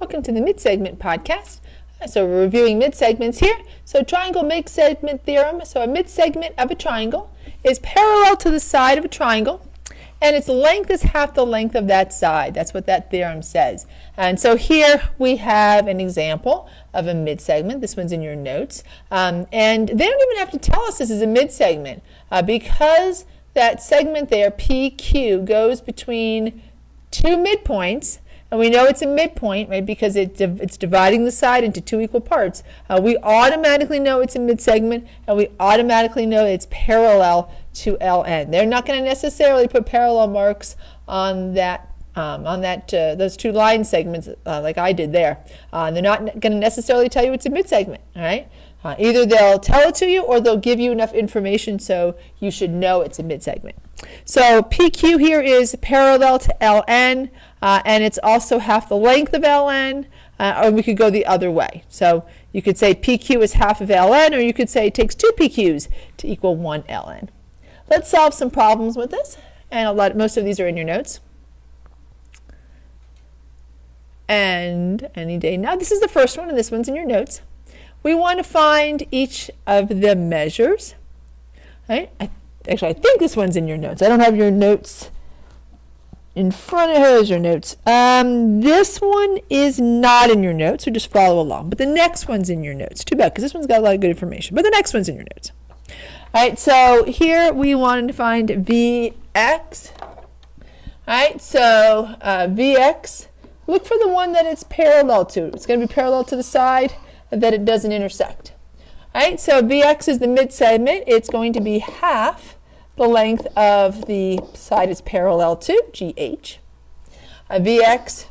Welcome to the Midsegment podcast. So we're reviewing midsegments here. So triangle midsegment theorem. So a midsegment of a triangle is parallel to the side of a triangle, and its length is half the length of that side. That's what that theorem says. And so here we have an example of a midsegment. This one's in your notes. And they don't even have to tell us this is a midsegment because that segment there, PQ, goes between two midpoints. And we know it's a midpoint, right, because it's dividing the side into two equal parts. We automatically know it's a midsegment, and we automatically know it's parallel to LN. They're not going to necessarily put parallel marks on that those two line segments like I did there. They're not going to necessarily tell you it's a midsegment, all right? Either they'll tell it to you or they'll give you enough information so you should know it's a midsegment. So PQ here is parallel to LN, and it's also half the length of LN, or we could go the other way. So you could say PQ is half of LN, or you could say it takes two PQs to equal one LN. Let's solve some problems with this, and most of these are in your notes. And any day now, this is the first one, and this one's in your notes. We want to find each of the measures. Right? Actually, I think this one's in your notes. I don't have your notes in front of her as your notes. This one is not in your notes, so just follow along. But the next one's in your notes. Too bad, because this one's got a lot of good information. But the next one's in your notes. All right, so here we wanted to find Vx. All right, so Vx, look for the one that it's parallel to. It's going to be parallel to the side that it doesn't intersect. All right, so Vx is the midsegment. It's going to be half the length of the side it's parallel to, GH. Vx,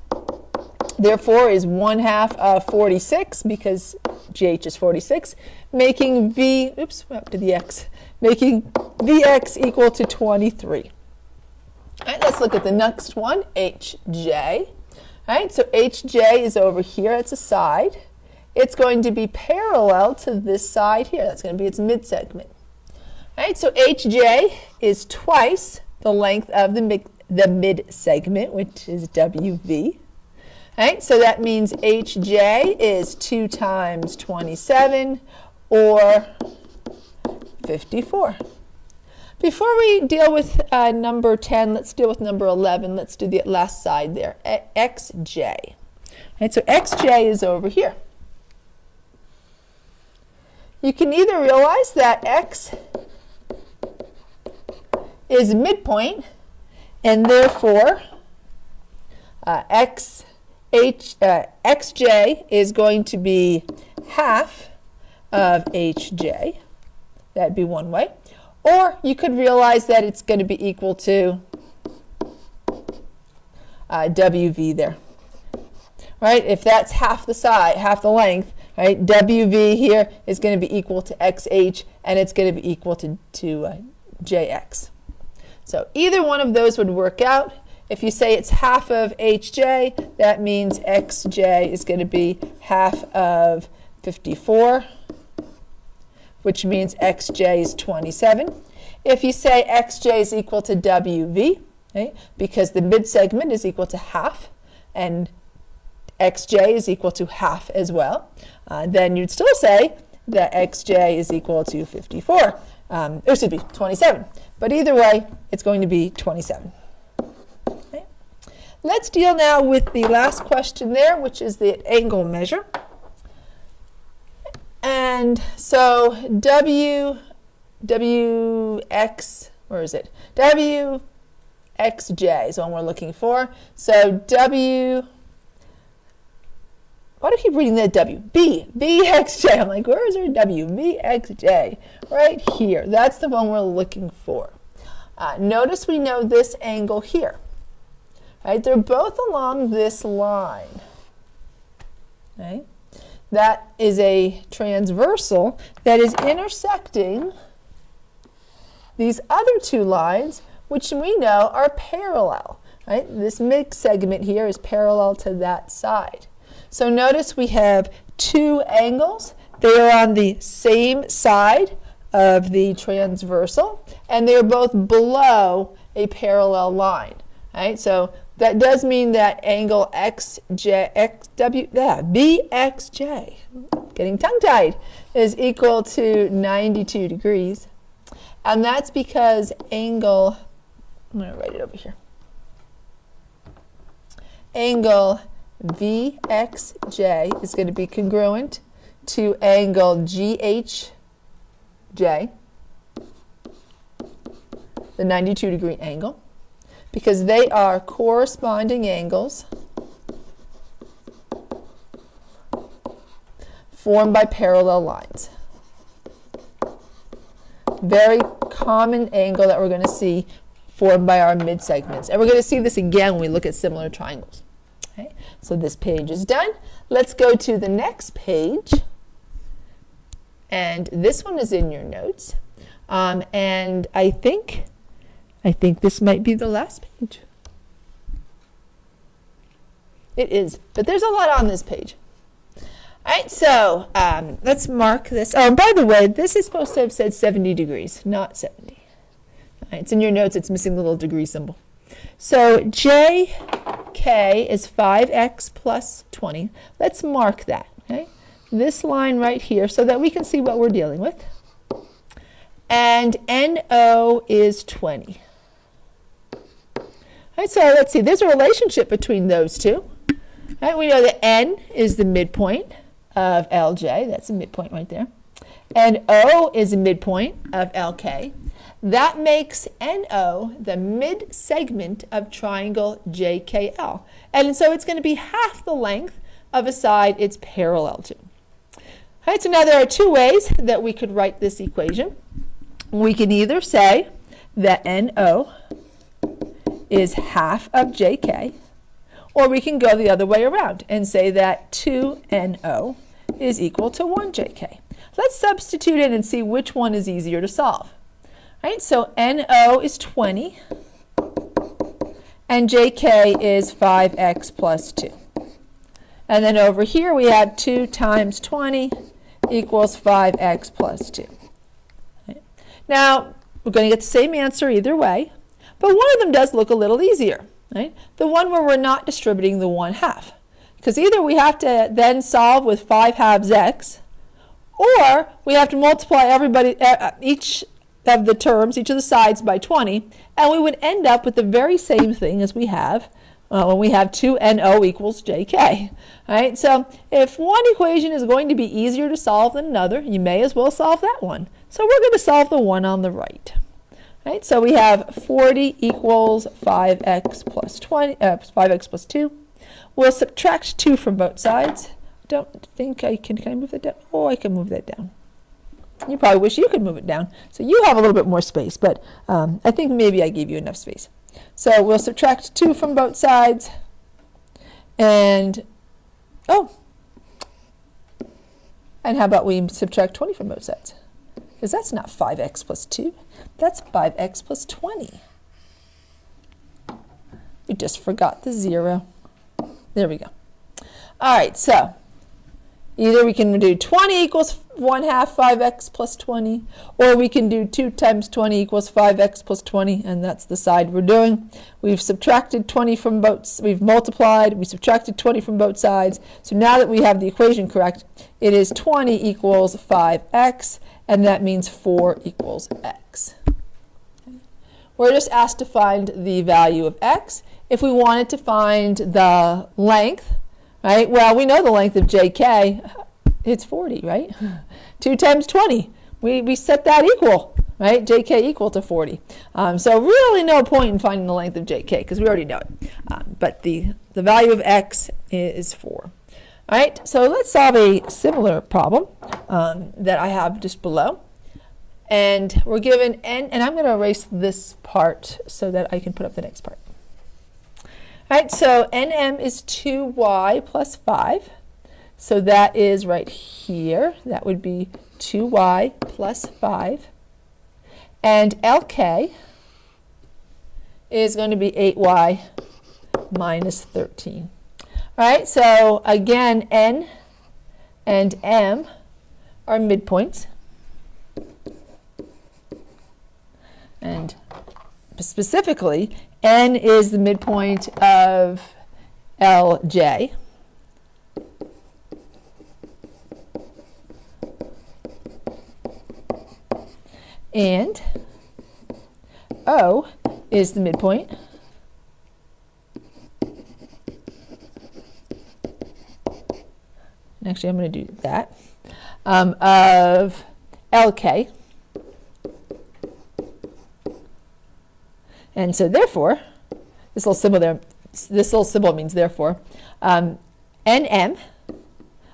therefore, is 1/2 of 46 because GH is 46, making making Vx equal to 23. All right, let's look at the next one, Hj. All right, so Hj is over here. It's a side. It's going to be parallel to this side here. That's going to be its midsegment. All right, so Hj is twice the length of the midsegment, which is Wv. All right, so that means Hj is 2 times 27, or 54. Before we deal with number 10, let's deal with number 11. Let's do the last side there, Xj. All right, so Xj is over here. You can either realize that X is midpoint, and therefore Xj is going to be half of Hj. That'd be one way. Or you could realize that it's going to be equal to Wv there. Right? If that's half the side, half the length, right? Wv here is going to be equal to Xh, and it's going to be equal to Jx. So either one of those would work out. If you say it's half of Hj, that means Xj is going to be half of 54, which means Xj is 27. If you say Xj is equal to Wv, okay, because the midsegment is equal to half, and Xj is equal to half as well, then you'd still say that Xj is equal to 54. It should be 27. But either way, it's going to be 27. Okay. Let's deal now with the last question there, which is the angle measure. And so Wx, where is it? Wxj is the one we're looking for. So why do I keep reading that W? Vxj. I'm like, where is our W? Vxj. Right here. That's the one we're looking for. Notice we know this angle here. Right? They're both along this line. Okay? That is a transversal that is intersecting these other two lines, which we know are parallel. Right? This midsegment here is parallel to that side. So notice we have two angles. They are on the same side of the transversal, and they're both below a parallel line. right? So that does mean that angle BXJ, getting tongue-tied, is equal to 92 degrees. And that's because angle, I'm going to write it over here, angle VXJ is going to be congruent to angle GHJ, the 92 degree angle, because they are corresponding angles formed by parallel lines. Very common angle that we're going to see formed by our midsegments. And we're going to see this again when we look at similar triangles. Okay? So this page is done. Let's go to the next page. And this one is in your notes. And I think this might be the last page. It is, but there's a lot on this page. All right, so let's mark this. Oh, and by the way, this is supposed to have said 70 degrees, not 70. All right, it's in your notes. It's missing the little degree symbol. So JK is 5x plus 20. Let's mark that, okay? This line right here so that we can see what we're dealing with. And NO is 20. All right, so let's see. There's a relationship between those two. All right, we know that N is the midpoint of LJ. That's the midpoint right there. And O is the midpoint of LK. That makes NO the mid-segment of triangle JKL. And so it's going to be half the length of a side it's parallel to. All right, so now there are two ways that we could write this equation. We can either say that NO is half of JK, or we can go the other way around and say that 2NO is equal to 1JK. Let's substitute in and see which one is easier to solve. All right, so NO is 20, and JK is 5x plus 2. And then over here we have 2 times 20 equals 5x plus 2. Right. Now, we're going to get the same answer either way, but one of them does look a little easier. Right? The one where we're not distributing the 1/2. Because either we have to then solve with 5/2 x, or we have to multiply each of the terms, each of the sides by 20, and we would end up with the very same thing as we have when we have 2NO equals JK. All right? So if one equation is going to be easier to solve than another, you may as well solve that one. So we're going to solve the one on the right. Right, so we have 40 equals 5x plus 5x plus 2. We'll subtract 2 from both sides. Don't think can I move that down? Oh, I can move that down. You probably wish you could move it down. So you have a little bit more space, but I think maybe I gave you enough space. So we'll subtract 2 from both sides. And, how about we subtract 20 from both sides? Because that's not 5x plus 2. That's 5x plus 20. We just forgot the 0. There we go. All right, so either we can do 20 equals 1/2 5x plus 20, or we can do 2 times 20 equals 5x plus 20, and that's the side we're doing. We've subtracted 20 from both, we've multiplied, we subtracted 20 from both sides. So now that we have the equation correct, it is 20 equals 5x, and that means 4 equals x. We're just asked to find the value of x. If we wanted to find the length, right? Well, we know the length of JK. It's 40, right? 2 times 20. We set that equal, right? JK equal to 40. So really no point in finding the length of JK because we already know it. But the value of x is 4. All right, so let's solve a similar problem that I have just below. And we're given n, and I'm going to erase this part so that I can put up the next part. All right, so nm is 2y plus 5. So that is right here. That would be 2y plus 5. And lk is going to be 8y minus 13. All right, so again, n and m are midpoints. And specifically, N is the midpoint of LJ. And O is the midpoint actually I'm going to do that of LK. And so therefore, this little symbol means therefore, NM.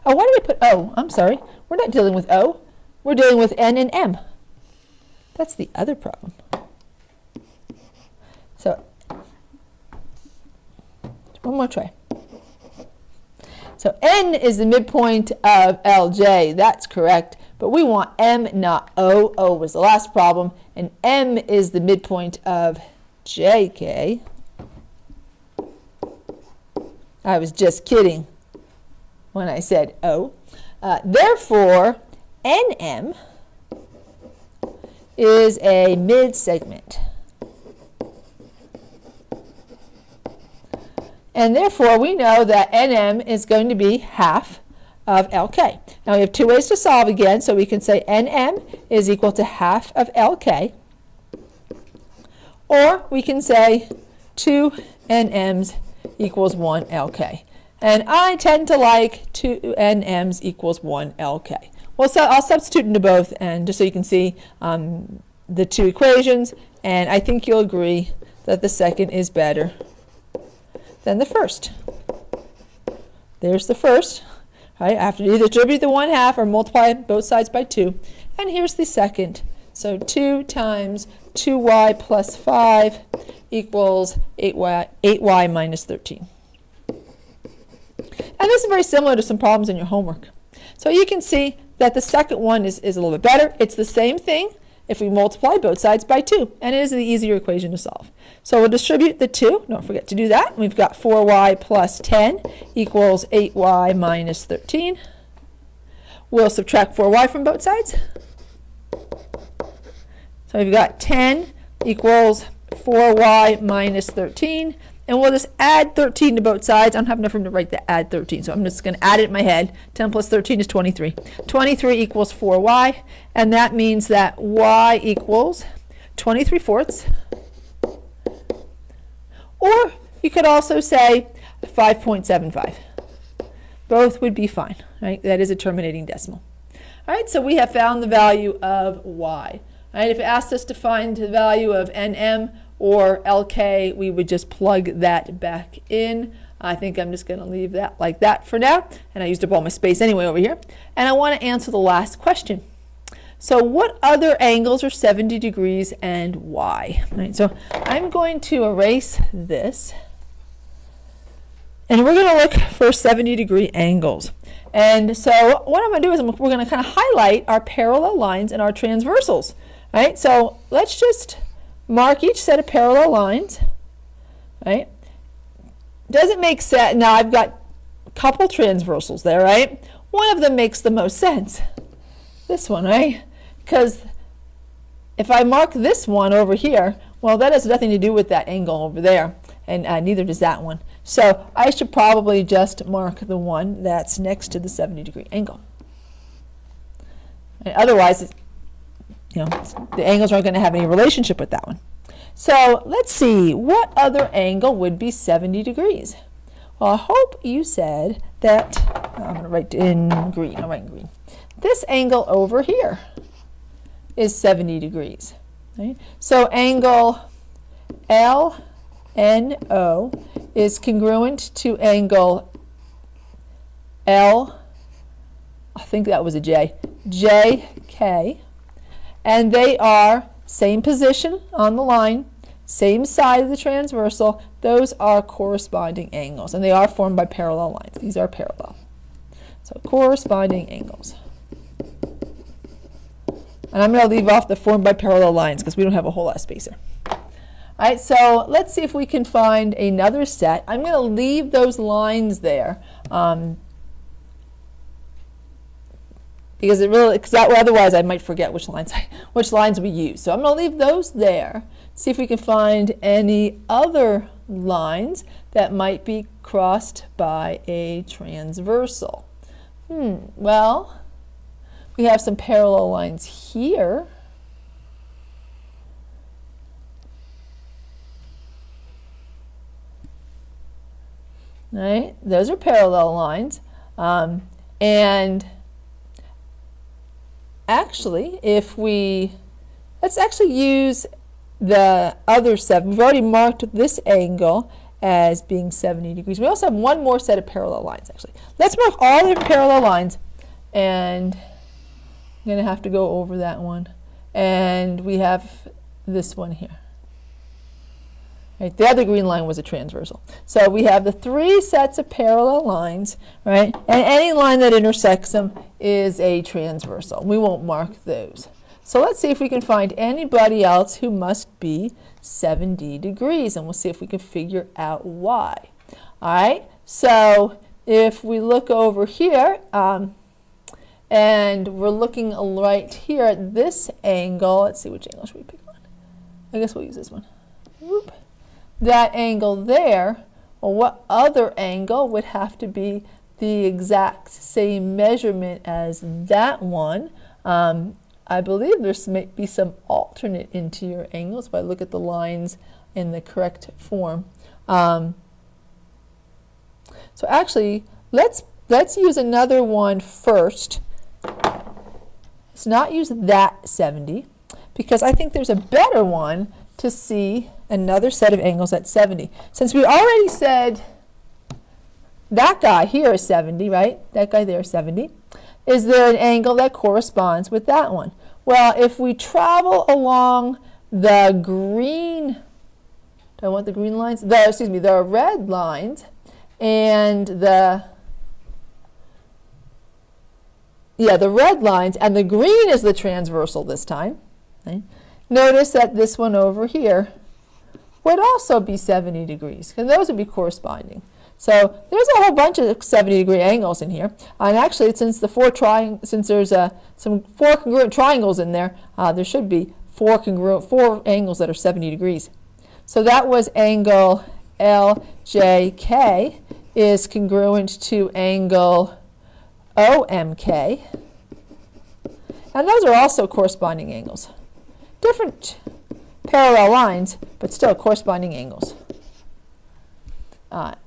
Oh, why did I put O? I'm sorry. We're not dealing with O. We're dealing with N and M. That's the other problem. So, one more try. So N is the midpoint of LJ. That's correct. But we want M, not O. O was the last problem. And M is the midpoint of JK. I was just kidding when I said O. Therefore, NM is a mid-segment. And therefore, we know that NM is going to be half of LK. Now, we have two ways to solve again. So we can say NM is equal to half of LK. Or we can say 2 NMs equals 1 LK. And I tend to like 2 NMs equals 1 LK. Well, so I'll substitute into both, and just so you can see the two equations, and I think you'll agree that the second is better than the first. There's the first. Right? I have to either distribute the 1/2 or multiply both sides by 2. And here's the second. So 2 times 2y plus 5 equals 8y minus 13. And this is very similar to some problems in your homework. So you can see that the second one is a little bit better. It's the same thing if we multiply both sides by 2. And it is the easier equation to solve. So we'll distribute the 2. Don't forget to do that. We've got 4y plus 10 equals 8y minus 13. We'll subtract 4y from both sides. So we've got 10 equals 4y minus 13. And we'll just add 13 to both sides. I don't have enough room to write the add 13, so I'm just going to add it in my head. 10 plus 13 is 23. 23 equals 4y, and that means that y equals 23/4. Or you could also say 5.75. Both would be fine, right? That is a terminating decimal. All right, so we have found the value of y. All right, if it asked us to find the value of NM or LK, we would just plug that back in. I think I'm just going to leave that like that for now. And I used up all my space anyway over here. And I want to answer the last question. So what other angles are 70 degrees and why? All right, so I'm going to erase this. And we're going to look for 70-degree angles. And so what I'm going to do is we're going to kind of highlight our parallel lines and our transversals. Right? So let's just mark each set of parallel lines. Right? Doesn't make sense. Now I've got a couple transversals there, right? One of them makes the most sense. This one, right? Because if I mark this one over here, well, that has nothing to do with that angle over there, and neither does that one. So I should probably just mark the one that's next to the 70-degree angle. And otherwise, the angles aren't going to have any relationship with that one. So let's see, what other angle would be 70 degrees? Well, I hope you said that, I'm going to write in green, I'll write in green. This angle over here is 70 degrees. Right? So angle LNO is congruent to angle L, I think that was a J, JK. And they are same position on the line, same side of the transversal. Those are corresponding angles, and they are formed by parallel lines. These are parallel. So corresponding angles. And I'm going to leave off the formed by parallel lines because we don't have a whole lot of space here. All right, so let's see if we can find another set. I'm going to leave those lines there because otherwise I might forget which lines we use. So I'm going to leave those there. See if we can find any other lines that might be crossed by a transversal. Well, we have some parallel lines here. Right? Those are parallel lines. And actually, let's actually use the other 7. We've already marked this angle as being 70 degrees. We also have one more set of parallel lines, actually. Let's mark all the parallel lines, and I'm going to have to go over that one. And we have this one here. Right, the other green line was a transversal. So we have the 3 sets of parallel lines, right? And any line that intersects them is a transversal. We won't mark those. So let's see if we can find anybody else who must be 70 degrees, and we'll see if we can figure out why. All right, so if we look over here, and we're looking right here at this angle, let's see which angle should we pick on. I guess we'll use this one. Whoop. That angle there, well, what other angle would have to be the exact same measurement as that one? I believe there might be some alternate interior angles if I look at the lines in the correct form. So actually, let's use another one first. Let's not use that 70, because I think there's a better one to see another set of angles at 70. Since we already said that guy here is 70, right? That guy there is 70. Is there an angle that corresponds with that one? Well, if we travel along the green, do I want the green lines? The red lines, and the red lines, and the green is the transversal this time. Right? Notice that this one over here would also be 70 degrees, and those would be corresponding. So there's a whole bunch of 70-degree angles in here, and actually, since there's some 4 congruent triangles in there, there should be 4 angles that are 70 degrees. So that was angle LJK is congruent to angle OMK, and those are also corresponding angles. Different parallel lines, but still corresponding angles.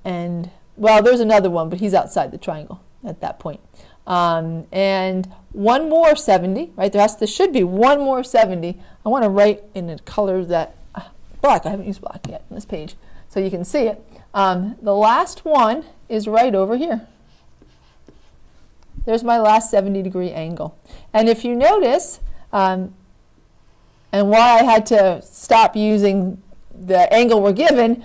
And, well, there's another one, but he's outside the triangle at that point. And one more 70, right? There should be one more 70. I want to write in a color that, black, I haven't used black yet on this page, so you can see it. The last one is right over here. There's my last 70-degree angle. And if you notice, and why I had to stop using the angle we're given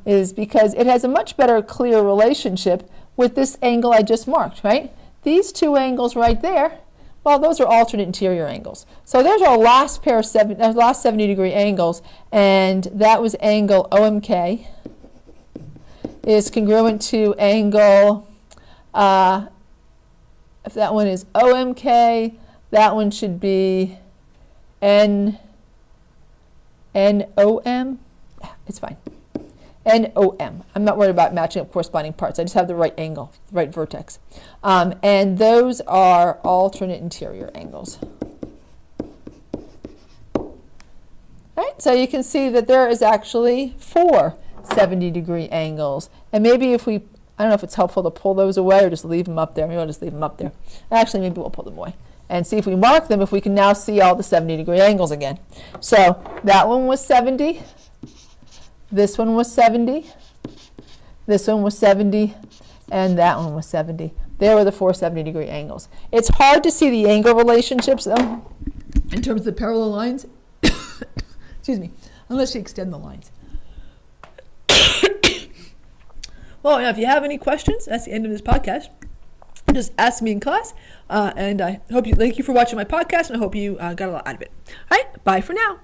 is because it has a much better clear relationship with this angle I just marked, right? These 2 angles right there, well, those are alternate interior angles. So there's our last pair of 70-degree angles, and that was angle OMK is congruent to angle, if that one is OMK, that one should be NOM. It's fine. NOM. I'm not worried about matching up corresponding parts. I just have the right angle, the right vertex. And those are alternate interior angles. Right? So you can see that there is actually 4 70-degree angles. And maybe if I don't know if it's helpful to pull those away or just leave them up there. Maybe I'll just leave them up there. Actually, maybe we'll pull them away and see if we mark them, if we can now see all the 70-degree angles again. So that one was 70. This one was 70. This one was 70. And that one was 70. There were the 4 70-degree angles. It's hard to see the angle relationships, though, in terms of the parallel lines. Excuse me. Unless you extend the lines. Well, now, if you have any questions, that's the end of this podcast. Just ask me in class, and thank you for watching my podcast, and I hope you got a lot out of it. All right, bye for now.